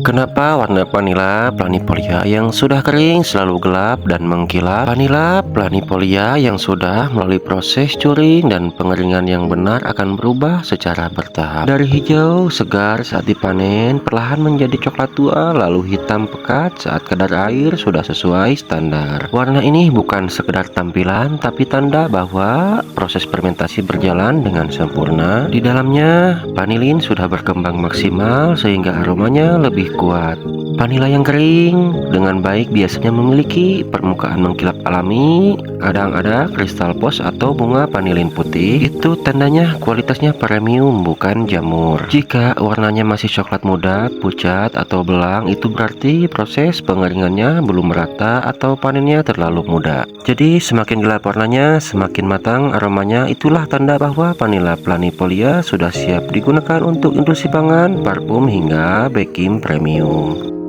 Kenapa warna vanila planifolia yang sudah kering selalu gelap dan mengkilap? Vanila planifolia yang sudah melalui proses curing dan pengeringan yang benar akan berubah secara bertahap. Dari hijau segar saat dipanen, perlahan menjadi coklat tua, lalu hitam pekat saat kadar air sudah sesuai standar. Warna ini bukan sekedar tampilan, tapi tanda bahwa proses fermentasi berjalan dengan sempurna. Di dalamnya, vanilin sudah berkembang maksimal sehingga aromanya lebih kuat. Vanila yang kering dengan baik biasanya memiliki permukaan mengkilap alami, kadang ada kristal pos atau bunga vanilin putih. Itu tandanya kualitasnya premium, bukan jamur. Jika warnanya masih coklat muda, pucat atau belang, itu berarti proses pengeringannya belum merata atau panennya terlalu muda. Jadi semakin gelap warnanya, semakin matang aromanya, itulah tanda bahwa vanila planifolia sudah siap digunakan untuk industri pangan, parfum hingga baking premium.